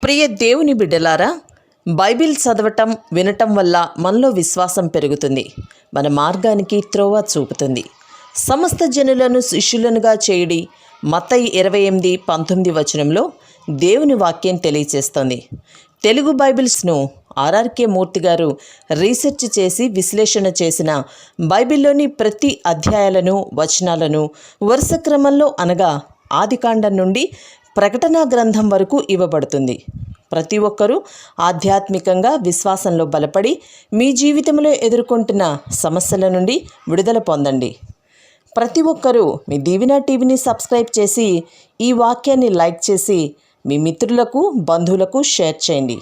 ప్రియ దేవుని బిడ్డలారా, బైబిల్ చదవటం వినటం వల్ల మనలో విశ్వాసం పెరుగుతుంది. మన మార్గానికి త్రోవ చూపుతుంది. సమస్త జనులను శిష్యులనుగా చేయుడి మత్తయి 28:19 వచనంలో దేవుని వాక్యం తెలియచేస్తోంది. తెలుగు బైబిల్స్ను ఆర్ఆర్కే మూర్తి గారు రీసెర్చ్ చేసి విశ్లేషణ చేసిన బైబిల్లోని ప్రతి అధ్యాయాలను వచనాలను వరుస క్రమంలో అనగా ఆదికాండం నుండి ప్రకటనా గ్రంథం వరకు ఇవ్వబడుతుంది. ప్రతి ఒక్కరూ ఆధ్యాత్మికంగా విశ్వాసంలో బలపడి మీ జీవితంలో ఎదుర్కొంటున్న సమస్యల నుండి విడుదల పొందండి. ప్రతి ఒక్కరూ మీ దీవెన టీవీని సబ్స్క్రైబ్ చేసి ఈ వాక్యాన్ని లైక్ చేసి మీ మిత్రులకు బంధువులకు షేర్ చేయండి.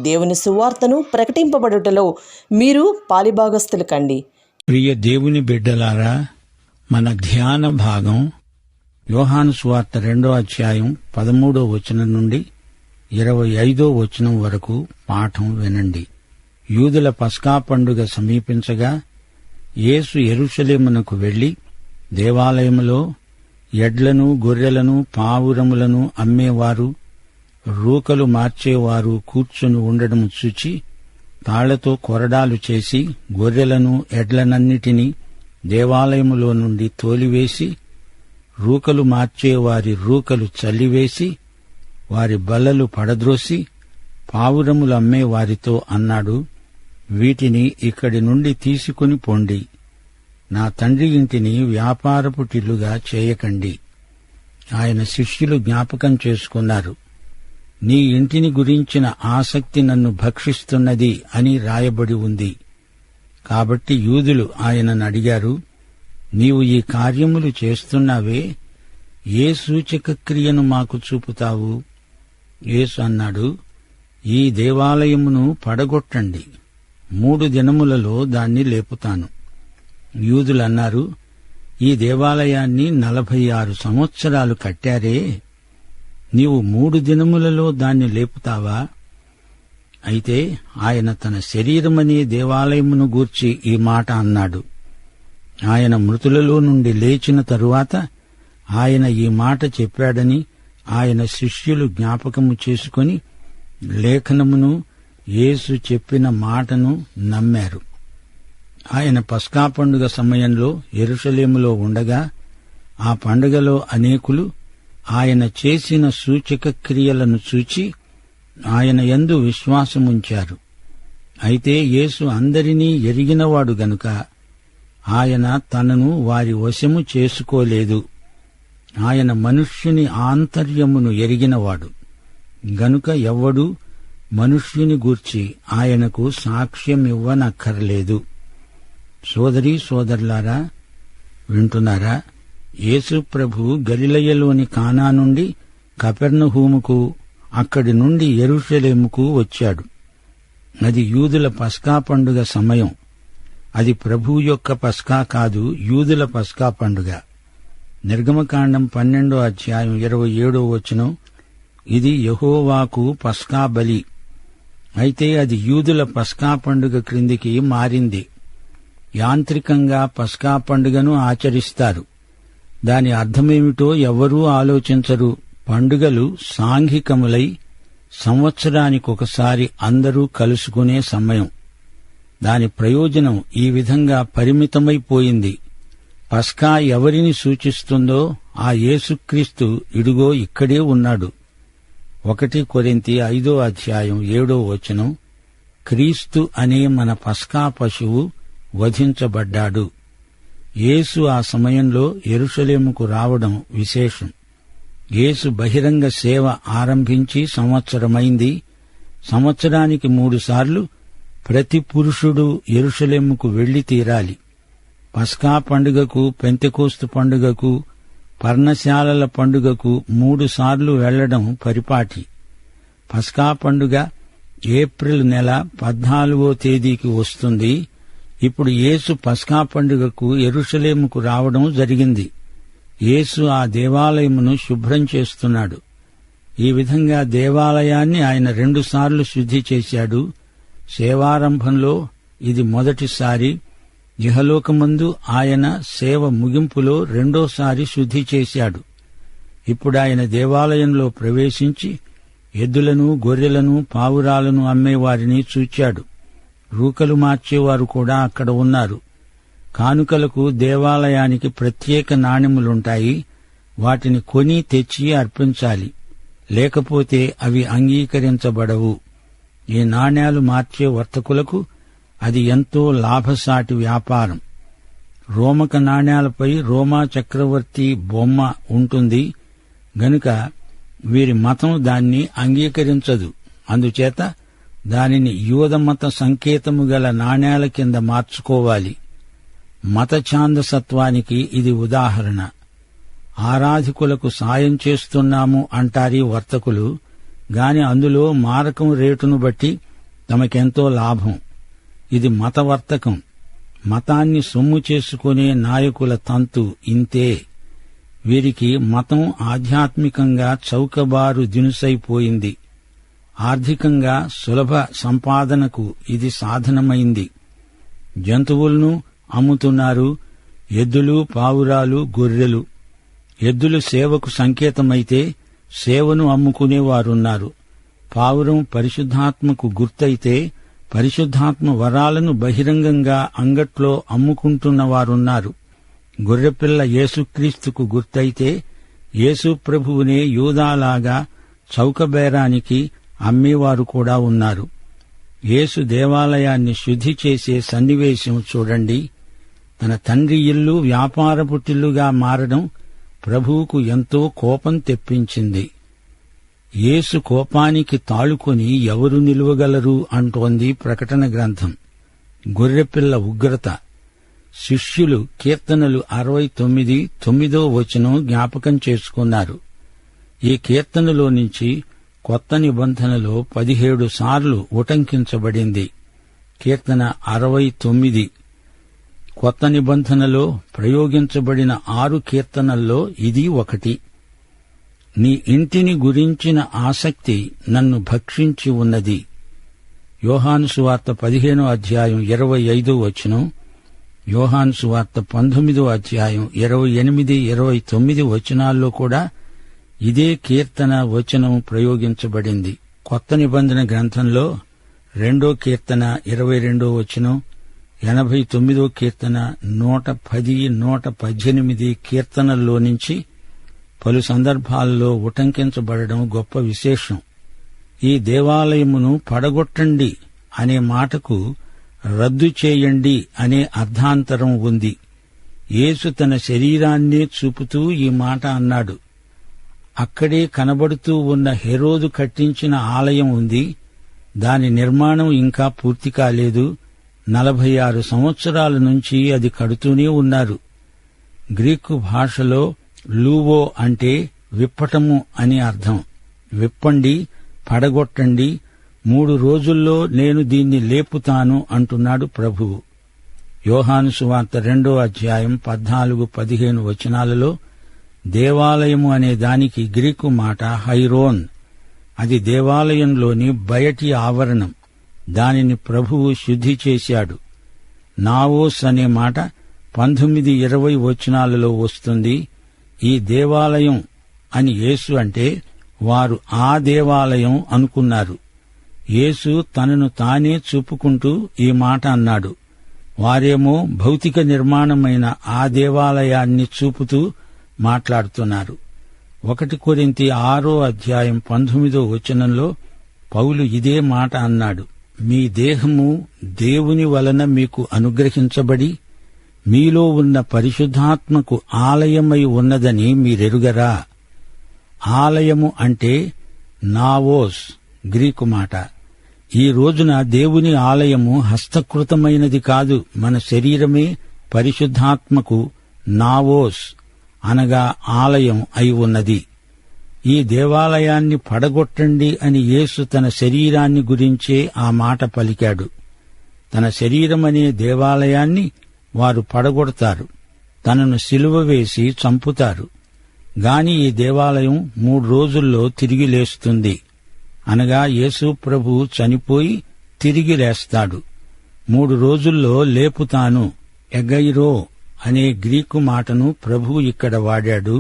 దేవుని సువార్తను ప్రకటింపబడుటలో మీరు పాలిభాగస్తులు కండి. ప్రియ దేవుని బిడ్డలారా, మన ధ్యాన భాగం యోహాను సువార్త 2వ అధ్యాయం 13వ వచనం నుండి 25వ వచనం వరకు పాఠం వినండి. యూదుల పస్కా పండుగ సమీపించగా యేసు యెరూషలేమునకు వెళ్లి దేవాలయములో ఎడ్లను గొర్రెలను పావురములను అమ్మేవారు రూకలు మార్చేవారు కూర్చుని ఉండడం చూచి తాళ్లతో కొరడాలు చేసి గొర్రెలను ఎడ్లనన్నిటినీ దేవాలయములో నుండి తోలివేసి రూకలు మార్చేవారి రూకలు చల్లివేసి వారి బల్లలు పడద్రోసి పావురములు అమ్మే వారితో అన్నాడు, వీటిని ఇక్కడి నుండి తీసుకుని పొండి. నా తండ్రి ఇంటిని వ్యాపారపుటిల్లుగా చేయకండి. ఆయన శిష్యులు జ్ఞాపకం చేసుకున్నారు. నీ ఇంటిని గురించిన ఆసక్తి నన్ను భక్షిస్తున్నది అని రాయబడి ఉంది. కాబట్టి యూదులు ఆయనను అడిగారు, నీవు ఈ కార్యములు చేస్తున్నావే, ఏ సూచక క్రియను మాకు చూపుతావు? యేసు అన్నాడు, ఈ దేవాలయమును పడగొట్టండి, 3 దినములలో దాన్ని లేపుతాను. యూదులన్నారు, ఈ దేవాలయాన్ని 46 సంవత్సరాలు కట్టారే, నీవు 3 దినములలో దాన్ని లేపుతావా? అయితే ఆయన తన శరీరమనే దేవాలయమును గూర్చి ఈ మాట అన్నాడు. ఆయన మృతులలో నుండి లేచిన తరువాత ఆయన ఈ మాట చెప్పాడని ఆయన శిష్యులు జ్ఞాపకము చేసుకుని లేఖనమును యేసు చెప్పిన మాటను నమ్మారు. ఆయన పస్కా పండుగ సమయంలో యెరూషలేములో ఉండగా ఆ పండుగలో అనేకులు ఆయన చేసిన సూచక క్రియలను చూచి ఆయన యందు విశ్వాసముంచారు. అయితే యేసు అందరినీ ఎరిగినవాడు గనుక ఆయన తనను వారి వశము చేసుకోలేదు. ఆయన మనుష్యుని ఆంతర్యమును ఎరిగినవాడు గనుక ఎవ్వడూ మనుష్యుని గూర్చి ఆయనకు సాక్ష్యమివ్వనక్కర్లేదు. సోదరీ సోదరులారా, వింటున్నారా? యేసు ప్రభు గలిలయలోని కానా నుండి కపెర్నహూముకు, అక్కడి నుండి యెరూషలేముకు వచ్చాడు. అది యూదుల పస్కా పండుగ సమయం. అది ప్రభువు యొక్క పస్కా కాదు, యూదుల పస్కా పండుగ. నిర్గమకాండం 12వ అధ్యాయం 27వ వచనం, ఇది యెహోవాకు పస్కా బలి. అయితే అది యూదుల పస్కా పండుగ క్రిందికి మారింది. యాంత్రికంగా పస్కా పండుగను ఆచరిస్తారు. దాని అర్థమేమిటో ఎవ్వరూ ఆలోచించరు. పండుగలు సాంఘికములై సంవత్సరానికొకసారి అందరూ కలుసుకునే సమయం. దాని ప్రయోజనం ఈ విధంగా పరిమితమైపోయింది. పస్కా ఎవరిని సూచిస్తుందో ఆ యేసుక్రీస్తు ఇడుగో ఇక్కడే ఉన్నాడు. 1 కొరింథీ 5వ అధ్యాయం 7వ వచనం, క్రీస్తు అనే మన పస్కా పశువు వధించబడ్డాడు. యేసు ఆ సమయంలో యెరూషలేముకు రావడం విశేషం. యేసు బహిరంగ సేవ ఆరంభించి సంవత్సరమైంది. సంవత్సరానికి 3 సార్లు ప్రతి పురుషుడు యెరూషలేముకు వెళ్లి తీరాలి. పస్కా పండుగకు, పెంతెకోస్తు పండుగకు, పర్ణశాలల పండుగకు 3 సార్లు వెళ్లడం పరిపాటి. పస్కా పండుగ ఏప్రిల్ నెల 14వ తేదీకి వస్తుంది. ఇప్పుడు యేసు పస్కా పండుగకు యెరూషలేముకు రావడం జరిగింది. యేసు ఆ దేవాలయమును శుభ్రం చేస్తున్నాడు. ఈ విధంగా దేవాలయాన్ని ఆయన 2 సార్లు శుద్ధి చేశాడు. సేవారంభంలో ఇది మొదటిసారి. ఇహలోకమందు ఆయన సేవ ముగింపులో 2వసారి శుద్ధి చేశాడు. ఇప్పుడాయన దేవాలయంలో ప్రవేశించి ఎద్దులను, గొర్రెలను, పావురాలను అమ్మేవారిని చూచాడు. రూకలు మార్చేవారు కూడా అక్కడ ఉన్నారు. కానుకలకు దేవాలయానికి ప్రత్యేక నాణెములుంటాయి. వాటిని కొని తెచ్చి అర్పించాలి, లేకపోతే అవి అంగీకరించబడవు. ఈ నాణేలు మార్చే వర్తకులకు అది ఎంతో లాభసాటి వ్యాపారం. రోమక నాణేలపై రోమా చక్రవర్తి బొమ్మ ఉంటుంది గనుక వీరి మతం దాన్ని అంగీకరించదు. అందుచేత దానిని యూదమత సంకేతము గల నాణేల కింద మార్చుకోవాలి. మత ఛాందసత్వానికి ఇది ఉదాహరణ. ఆరాధికులకు సాయం చేస్తున్నాము అంటారీ వర్తకులు, గాని అందులో మారకం రేటును బట్టి తమకెంతో లాభం. ఇది మతవర్తకం. మతాన్ని సొమ్ము చేసుకునే నాయకుల తంతు ఇంతే. వీరికి మతం ఆధ్యాత్మికంగా చౌకబారు దినుసైపోయింది. ఆర్థికంగా సులభ సంపాదనకు ఇది సాధనమైంది. జంతువులను అమ్ముతున్నారు. ఎద్దులు, పావురాలు, గొర్రెలు. ఎద్దులు సేవకు సంకేతమైతే సేవను అమ్ముకునేవారున్నారు. పావురం పరిశుద్ధాత్మకు గుర్తయితే పరిశుద్ధాత్మ వరాలను బహిరంగంగా అంగట్లో అమ్ముకుంటున్నవారున్నారు. గొర్రెపిల్ల యేసుక్రీస్తుకు గుర్తయితే యేసు ప్రభువునే యూదాలాగా చౌకబేరానికి అమ్మేవారు కూడా ఉన్నారు. యేసు దేవాలయాన్ని శుద్ధి చేసే సన్నివేశం చూడండి. తన తండ్రి ఇల్లు వ్యాపారపుటిల్లుగా మారడం ప్రభువుకు ఎంతో కోపం తెప్పించింది. యేసు కోపానికి తాళుకొని ఎవరు నిలువగలరు అంటోంది ప్రకటన గ్రంథం. గొర్రెపిల్ల ఉగ్రత. శిష్యులు కీర్తనలు 69:9 జ్ఞాపకం చేసుకున్నారు. ఈ కీర్తనలో నుంచి కొత్త నిబంధనలో 17 సార్లు ఉటంకించబడింది. కీర్తన 69 కొత్త నిబంధనలో ప్రయోగించబడిన 6 కీర్తనల్లో ఇది ఒకటి. నీ ఇంటిని గురించిన ఆసక్తి నన్ను భక్షించి ఉన్నది. యోహాను సువార్త 15:25, యోహాను సువార్త 19:28-29 కూడా ఇదే కీర్తన వచనం ప్రయోగించబడింది. కొత్త నిబంధన గ్రంథంలో 2 కీర్తన 22, 89 కీర్తన 110, 118 కీర్తనల్లో నుంచి పలు సందర్భాల్లో ఉటంకించబడడం గొప్ప విశేషం. ఈ దేవాలయమును పడగొట్టండి అనే మాటకు రద్దు చేయండి అనే అర్థాంతరం ఉంది. యేసు తన శరీరాన్నే చూపుతూ ఈ మాట అన్నాడు. అక్కడే కనబడుతూ ఉన్న హెరోదు కట్టించిన ఆలయం ఉంది. దాని నిర్మాణం ఇంకా పూర్తి కాలేదు. 46 సంవత్సరాల నుంచి అది కడుతూనే ఉన్నారు. గ్రీకు భాషలో లూవో అంటే విప్పటము అని అర్థం. విప్పండి, పడగొట్టండి, 3 రోజుల్లో నేను దీన్ని లేపుతాను అంటున్నాడు ప్రభువు. యోహాను సువార్త 2:14-15 దేవాలయము అనే దానికి గ్రీకు మాట హైరోన్. అది దేవాలయంలోని బయటి ఆవరణం. దానిని ప్రభువు శుద్ధి చేశాడు. నావోస్ అనే మాట 19-20 వస్తుంది. ఈ దేవాలయం అని యేసు అంటే వారు ఆ దేవాలయం అనుకున్నారు. యేసు తనను తానే చూపుకుంటూ ఈ మాట అన్నాడు. వారేమో భౌతిక నిర్మాణమైన ఆ దేవాలయాన్ని చూపుతూ మాట్లాడుతున్నారు. 1 కొరింథీ 6:19 పౌలు ఇదే మాట అన్నాడు. మీ దేహము దేవుని వలన మీకు అనుగ్రహించబడి మీలో ఉన్న పరిశుద్ధాత్మకు ఆలయమై ఉన్నదని మీరెరుగరా? ఆలయము అంటే నావోస్ గ్రీకు మాట. ఈ రోజున దేవుని ఆలయము హస్తకృతమైనది కాదు. మన శరీరమే పరిశుద్ధాత్మకు నావోస్ అనగా ఆలయం అయి ఉన్నది. ఈ దేవాలయాన్ని పడగొట్టండి అని యేసు తన శరీరాన్ని గురించే ఆ మాట పలికాడు. తన శరీరమనే దేవాలయాన్ని వారు పడగొడతారు. తనను సిలువ వేసి చంపుతారు. గాని ఈ దేవాలయం 3 రోజుల్లో తిరిగి లేస్తుంది. అనగా యేసు ప్రభు చనిపోయి తిరిగి లేస్తాడు. 3 రోజుల్లో లేపుతాను. ఎగైరో అనే గ్రీకు మాటను ప్రభువు ఇక్కడ వాడాడు.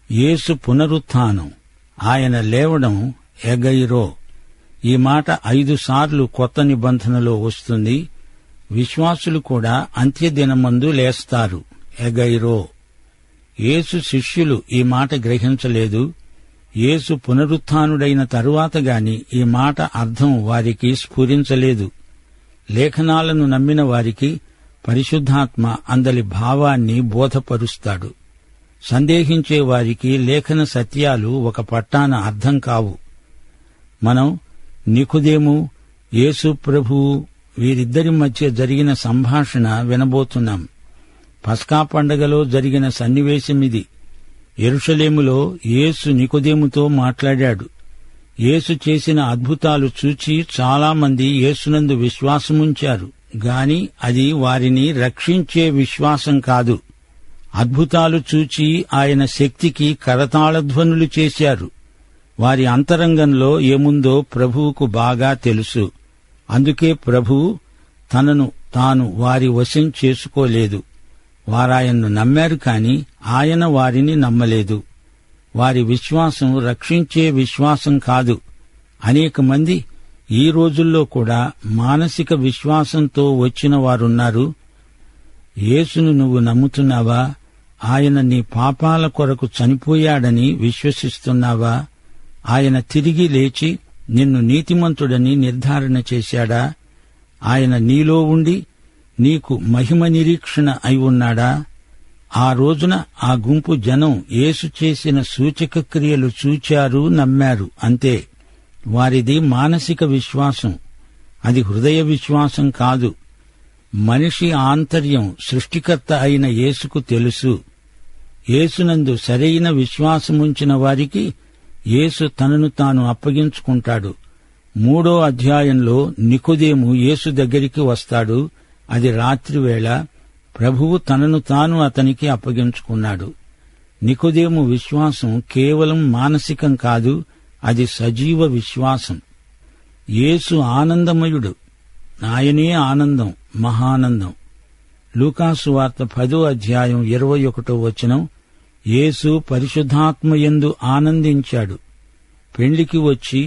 యేసు పునరుత్థానం, ఆయన లేవడం ఎగైరో. ఈ మాట 5 సార్లు కొత్త నిబంధనలో వస్తుంది. విశ్వాసులు కూడా అంత్యదినమందు లేస్తారు. ఎగైరో. యేసు శిష్యులు ఈ మాట గ్రహించలేదు. యేసు పునరుత్థానుడైన తరువాత గాని ఈ మాట అర్థం వారికి స్ఫురించలేదు. లేఖనాలను నమ్మిన వారికి పరిశుద్ధాత్మ అందలి భావాన్ని బోధపరుస్తాడు. సందేహించే వారికి లేఖన సత్యాలు ఒక పట్టాన అర్థం కావు. మనం నికోదేము, యేసు ప్రభువు వీరిద్దరి మధ్య జరిగిన సంభాషణ వినబోతున్నాం. పస్కా పండగలో జరిగిన సన్నివేశమిది. యెరూషలేములో యేసు నికోదేముతో మాట్లాడాడు. యేసు చేసిన అద్భుతాలు చూచి చాలామంది యేసునందు విశ్వాసముంచారు. గాని అది వారిని రక్షించే విశ్వాసం కాదు. అద్భుతాలు చూచి ఆయన శక్తికి కరతాళధ్వనులు చేశారు. వారి అంతరంగంలో ఏముందో ప్రభువుకు బాగా తెలుసు. అందుకే ప్రభువు తనను తాను వారి వశం చేసుకోలేదు. వారాయన్ను నమ్మారు కాని ఆయన వారిని నమ్మలేదు. వారి విశ్వాసం రక్షించే విశ్వాసం కాదు. అనేక మంది ఈ రోజుల్లో కూడా మానసిక విశ్వాసంతో వచ్చిన వారున్నారు. యేసును నువ్వు నమ్ముతున్నావా? ఆయన నీ పాపాల కొరకు చనిపోయాడని విశ్వసిస్తున్నావా? ఆయన తిరిగి లేచి నిన్ను నీతిమంతుడని నిర్ధారణ చేశాడా? ఆయన నీలో ఉండి నీకు మహిమ నిరీక్షణ అయి ఉన్నాడా? ఆ రోజున ఆ గుంపు జనం యేసు చేసిన సూచక క్రియలు చూచారు, నమ్మారు, అంతే. వారిది మానసిక విశ్వాసం, అది హృదయ విశ్వాసం కాదు. మనిషి ఆంతర్యం సృష్టికర్త అయిన యేసుకు తెలుసు. యేసునందు సరైన విశ్వాసముంచిన వారికి యేసు తనను తాను అప్పగించుకుంటాడు. 3వ అధ్యాయంలో నికోదేము యేసు దగ్గరికి వస్తాడు. అది రాత్రివేళ. ప్రభువు తనను తాను అతనికి అప్పగించుకున్నాడు. నికోదేము విశ్వాసం కేవలం మానసికం కాదు, అది సజీవ విశ్వాసం. యేసు ఆనందమయుడు. ఆయనే ఆనందం, మహానందం. లూకాసు వార్త 10వ అధ్యాయం 21వ వచనం, యేసు పరిశుద్ధాత్మయందు ఆనందించాడు. పెండ్లికి వచ్చి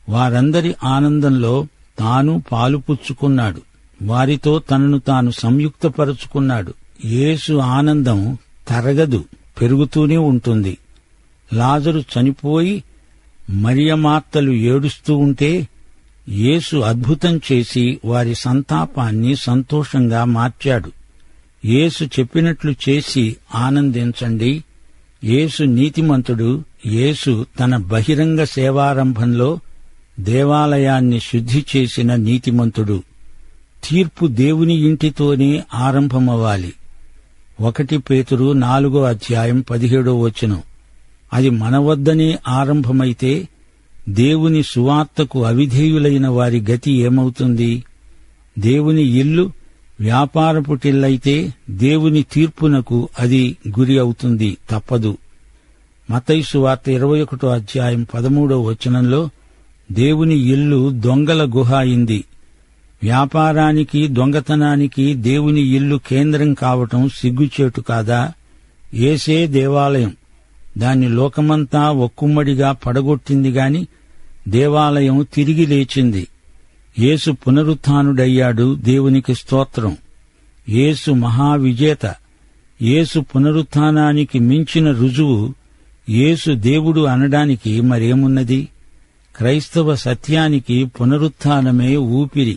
వారందరి ఆనందంలో తాను పాలుపుచ్చుకున్నాడు. వారితో తనను తాను సంయుక్తపరుచుకున్నాడు. యేసు ఆనందం తరగదు, పెరుగుతూనే ఉంటుంది. లాజరు చనిపోయి మరియమార్తలు ఏడుస్తూ ఉంటే యేసు అద్భుతం చేసి వారి సంతాపాన్ని సంతోషంగా మార్చాడు. యేసు చెప్పినట్లు చేసి ఆనందించండి. యేసు నీతిమంతుడు. యేసు తన బహిరంగ సేవారంభంలో దేవాలయాన్ని శుద్ధి చేసిన నీతిమంతుడు. తీర్పు దేవుని ఇంటితోనే ఆరంభమవ్వాలి. 1 పేతురు 4వ అధ్యాయం 17వ వచనం. అది మన వద్దనే ఆరంభమైతే దేవుని సువార్తకు అవిధేయులైన వారి గతి ఏమవుతుంది? దేవుని ఇల్లు వ్యాపారపుటిల్లైతే దేవుని తీర్పునకు అది గురి అవుతుంది, తప్పదు. మత్తయి సువార్త 21వ అధ్యాయం 13వ వచనంలో దేవుని ఇల్లు దొంగల గుహ అయింది. వ్యాపారానికి, దొంగతనానికి దేవుని ఇల్లు కేంద్రం కావటం సిగ్గుచేటు కాదా? యేసే దేవాలయం. దాన్ని లోకమంతా ఒక్కుమ్మడిగా పడగొట్టింది గాని దేవాలయం తిరిగి లేచింది. యేసు పునరుత్థానుడయ్యాడు. దేవునికి స్తోత్రం. యేసు మహావిజేత. యేసు పునరుత్థానానికి మించిన రుజువు యేసు దేవుడు అనడానికి మరేమున్నది? క్రైస్తవ సత్యానికి పునరుత్థానమే ఊపిరి.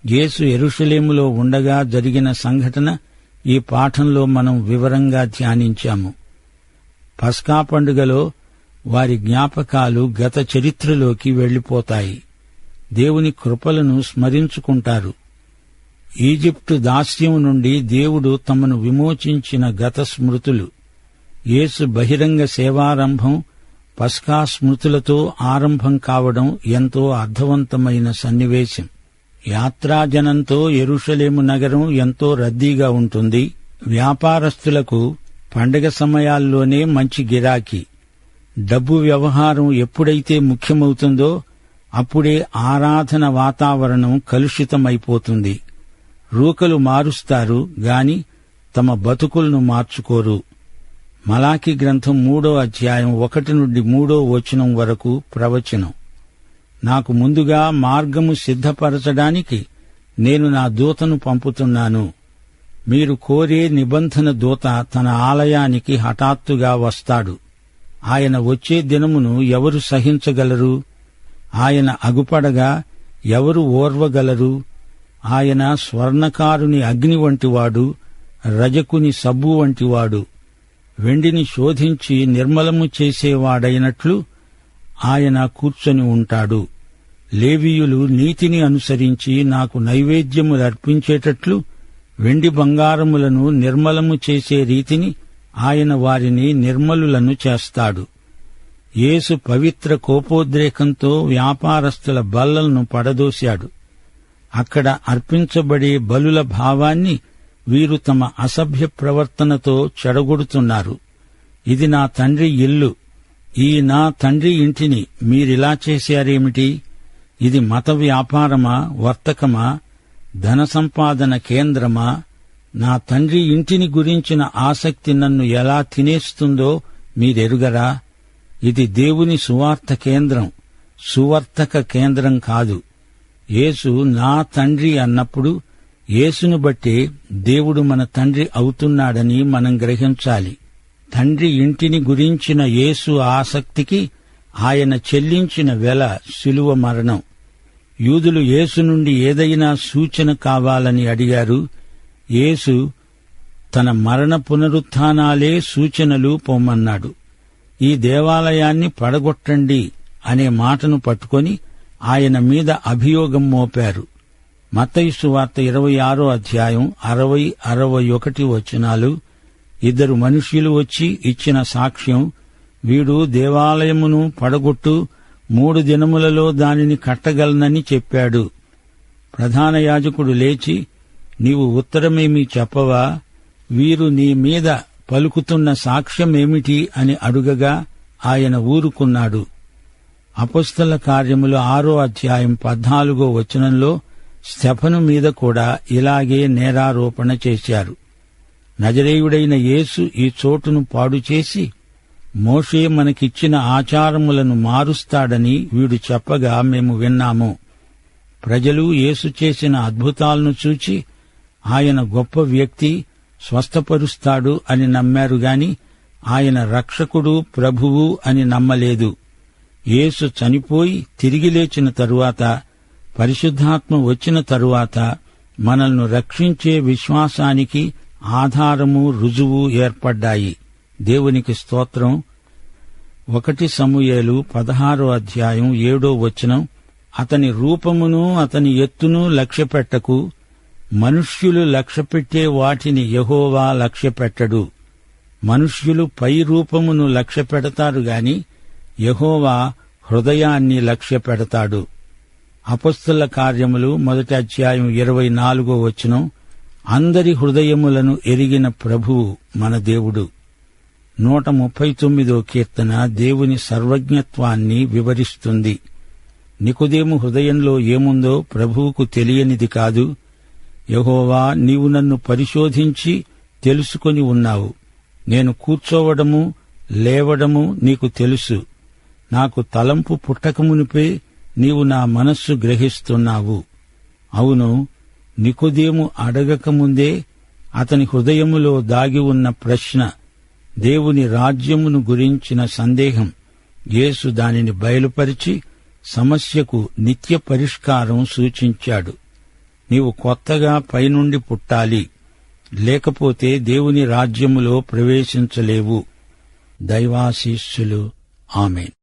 యేసు యెరూషలేములో ఉండగా జరిగిన సంఘటన ఈ పాఠంలో మనం వివరంగా ధ్యానించాము. పస్కా పండుగలో వారి జ్ఞాపకాలు గత చరిత్రలోకి వెళ్లిపోతాయి. దేవుని కృపలను స్మరించుకుంటారు. ఈజిప్టు దాస్యం నుండి దేవుడు తమను విమోచించిన గత స్మృతులు. యేసు బహిరంగ సేవారంభం పస్కా స్మృతులతో ఆరంభం కావడం ఎంతో అర్థవంతమైన సన్నివేశం. యాత్రాజనంతో యెరూషలేము నగరం ఎంతో రద్దీగా ఉంటుంది. వ్యాపారస్తులకు పండగ సమయాల్లోనే మంచి గిరాకీ. డబ్బు వ్యవహారం ఎప్పుడైతే ముఖ్యమవుతుందో అప్పుడే ఆరాధన వాతావరణం కలుషితమైపోతుంది. రూకలు మారుస్తారు గాని తమ బతుకులను మార్చుకోరు. మలాకి గ్రంథం 3వ అధ్యాయం 1 నుండి 3వ వచనం వరకు ప్రవచనం. నాకు ముందుగా మార్గము సిద్ధపరచడానికి నేను నా దూతను పంపుతున్నాను. మీరు కోరే నిబంధన దూత తన ఆలయానికి హఠాత్తుగా వస్తాడు. ఆయన వచ్చే దినమును ఎవరు సహించగలరు? ఆయన అగుపడగా ఎవరు ఓర్వగలరు? ఆయన స్వర్ణకారుని అగ్ని వంటివాడు, రజకుని సబ్బు వంటివాడు. వెండిని శోధించి నిర్మలము చేసేవాడైనట్లు ఆయన కూర్చొని ఉంటాడు. లేవీయులు నీతిని అనుసరించి నాకు నైవేద్యములర్పించేటట్లు వెండి బంగారములను నిర్మలము చేసే రీతిని ఆయన వారిని నిర్మలులను చేస్తాడు. యేసు పవిత్ర కోపోద్రేకంతో వ్యాపారస్తుల బల్లలను పడదోశాడు. అక్కడ అర్పించబడే బలుల భావాన్ని వీరు తమ అసభ్య ప్రవర్తనతో చెడగొడుతున్నారు. ఇది నా తండ్రి ఇల్లు, ఈ నా తండ్రి ఇంటిని మీరిలా చేశారేమిటి? ఇది మత వ్యాపారమా, వర్తకమా, ధన సంపాదన కేంద్రమా? నా తండ్రి ఇంటిని గురించిన ఆసక్తి నన్ను ఎలా తినేస్తుందో మీరెరుగరా? ఇది దేవుని సువార్త కేంద్రం, సువర్తక కేంద్రం కాదు. యేసు నా తండ్రి అన్నప్పుడు యేసును బట్టే దేవుడు మన తండ్రి అవుతున్నాడని మనం గ్రహించాలి. తండ్రి ఇంటిని గురించిన యేసు ఆసక్తికి ఆయన చెల్లించిన వెల శిలువ మరణం. యూదులు యేసు నుండి ఏదైనా సూచన కావాలని అడిగారు. యేసు తన మరణ పునరుత్థానాలే సూచనలు పొమ్మన్నాడు. ఈ దేవాలయాన్ని పడగొట్టండి అనే మాటను పట్టుకొని ఆయన మీద అభియోగం మోపారు. మత్తయి సువార్త 26వ అధ్యాయం 60-61 వచనాలు. ఇద్దరు మనుష్యులు వచ్చి ఇచ్చిన సాక్ష్యం, వీడు దేవాలయమును పడగొట్టు, 3 దినములలో దానిని కట్టగలనని చెప్పాడు. ప్రధాన యాజకుడు లేచి, నీవు ఉత్తరమేమీ చెప్పవా? వీరు నీ మీద పలుకుతున్న సాక్ష్యమేమిటి అని అడుగగా ఆయన ఊరుకున్నాడు. అపొస్తల కార్యములు 6వ అధ్యాయం 14వ వచనంలో స్తెఫను మీద కూడా ఇలాగే నేరారోపణ చేశారు. నజరేయుడైన యేసు ఈ చోటును పాడుచేసి మోషే మనకిచ్చిన ఆచారములను మారుస్తాడని వీడు చెప్పగా మేము విన్నాము. ప్రజలు యేసు చేసిన అద్భుతాలను చూచి ఆయన గొప్ప వ్యక్తి, స్వస్థపరుస్తాడు అని నమ్మారు గాని ఆయన రక్షకుడు, ప్రభువు అని నమ్మలేదు. యేసు చనిపోయి తిరిగి లేచిన తరువాత, పరిశుద్ధాత్మ వచ్చిన తరువాత మనల్ని రక్షించే విశ్వాసానికి ఆధారము, రుజువు ఏర్పడ్డాయి. దేవునికి స్తోత్రం. 1 సమూయేలు 16వ అధ్యాయం 7వ వచనం. అతని రూపమును అతని ఎత్తును లక్ష్యపెట్టకు, మనుష్యులు లక్ష్యపెట్టే వాటిని యెహోవా లక్ష్యపెట్టడు. మనుష్యులు పై రూపమును లక్ష్యపెడతారు గాని యెహోవా హృదయాన్ని లక్ష్యపెడతాడు. అపొస్తల కార్యములు 1వ అధ్యాయం 24వ వచనం. అందరి హృదయములను ఎరిగిన ప్రభువు మన దేవుడు. 139వ కీర్తన దేవుని సర్వజ్ఞత్వాన్ని వివరిస్తుంది. నికోదేము హృదయంలో ఏముందో ప్రభువుకు తెలియనిది కాదు. యెహోవా, నీవు నన్ను పరిశోధించి తెలుసుకొని ఉన్నావు. నేను కూర్చోవడము, లేవడము నీకు తెలుసు. నాకు తలంపు పుట్టకమునిపే నీవు నా మనస్సు గ్రహిస్తున్నావు. అవును, నికోదేము అడగకముందే అతని హృదయములో దాగి ఉన్న ప్రశ్న, దేవుని రాజ్యమును గురించిన సందేహం, యేసు దానిని బయలుపరిచి సమస్యకు నిత్య పరిష్కారం సూచించాడు. నీవు కొత్తగా పైనుండి పుట్టాలి, లేకపోతే దేవుని రాజ్యములో ప్రవేశించలేవు. దైవాశీస్సులు. ఆమేన్.